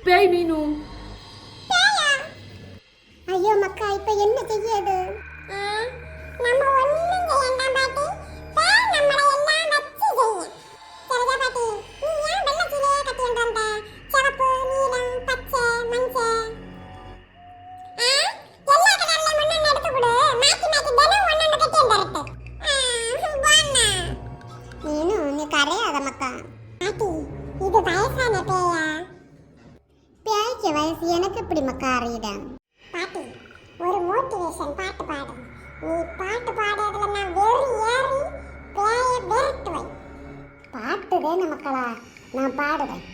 பேய் மீனு. ஐயோ மக்கா, இப்ப என்ன செய்யது? நம்ம ஒண்ணும் செய்யண்டாம் பாட்டி. பேய் நம்மள எல்லாம் வச்சு செய்யும். சரியா பாட்டி? நீ ஏன் வெள்ளை சீலையே கட்டிட்டு வந்த? சிவப்பு, நீலம், பச்சை, மஞ்சள். எல்லா கலர்லயும் ஒண்ணொண்ணு எடுத்து கொடு. மாத்தி மாத்தி தினம் ஒண்ணொண்ணு கட்டி வந்துருட்டு. வாண்ணா. நீ கரையாத மக்கா. பாட்டி, இது வயசான பேயா? பேய்க்கு வயசு எனக்கு எப்படி மக்கா அறியிடம்? பாட்டி, ஒரு மோட்டிவேஷன் பாட்டு பாடு. நீ பாட்டு பாடுறதுல நான் வெறி ஏறி பேயை விரட்டுவேன். பாட்டுதேன மக்களா, நான் பாடுவேன்.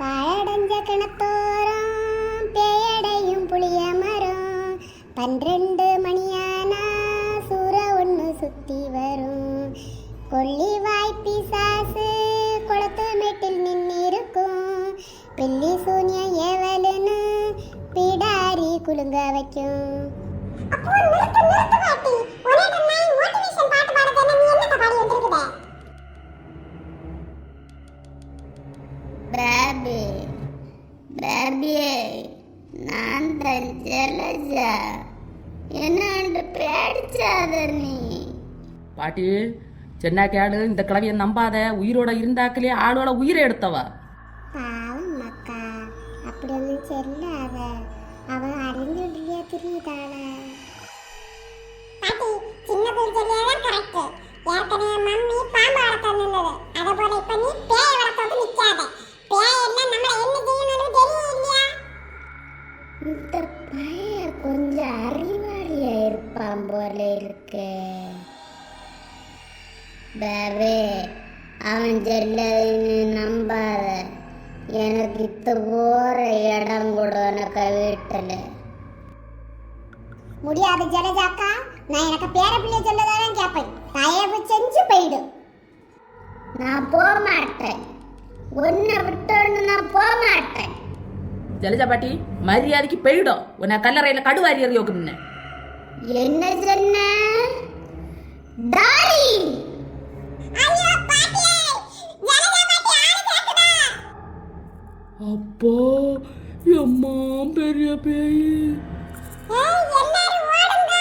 பாழடைஞ்ச கிணத்தோரம் பேயடையும் புளிய மரம், 12 மணியானா சூற ஒன்று சுத்தி வரும். கொல்லி வாய்ப்பி சாசு குளத்து மேட்டில் நின்னிருக்கும். பில்லி சூன்ய ஏவலுன்னு பிடாரி குலுங்க வைக்கும். நான் தான் ஜலஜா. என்ன பேடிச்சாத நீ? பாட்டி, சென்னா கேடு. இந்த கிழவியை நம்பாத. உயிரோட இருந்தாக்கலே ஆளோட உயிரை எடுத்தவ. பாவம் மக்கா, அப்படி ஒன்றும் சொல்லாத. அவன் அறிஞ்சுடியா தெரியுதாள? பாட்டி, சின்ன பேர் சொல்லியதான் கரெக்ட். ஏற்கனவே மம்மி பாம்பு வளர்த்து நின்னது. அதை போல இப்ப நீ பேய் வளர்த்து நிக்காத. பேய் எல்லாம் நம்மள என்ன செய்யணும்னு தெரியும் இல்லையா? இந்த பையன் கொஞ்சம் அறிவாளியா இருப்பான் போல இருக்கு. பேபே, அவன் சொல்லதுன்னு நம்பாத. எனக்கு இத்து போற இடம் கூட உனக்கு வீட்டில் முடியாது ஜலஜாக்கா. நான் எனக்கு பேர பிள்ளை சொல்லதான் கேட்பேன். தயவு செஞ்சு போயிடு. நான் போக மாட்டேன். ஒன்ன விட்டு நான் போக மாட்டேன். ஜலஜா பாட்டி, மரியாதைக்கு போயிடும். உன்னை கல்லறையில கடுவாரி எறியோக்கு. என்ன சொன்ன? டார்லிங். ஐயோ பாட்டியே, ஜலஜா பாட்டி ஆளு கேக்குதா? அப்போ எம்மா பெரிய பேய். எல்லாரும் ஓடுங்க.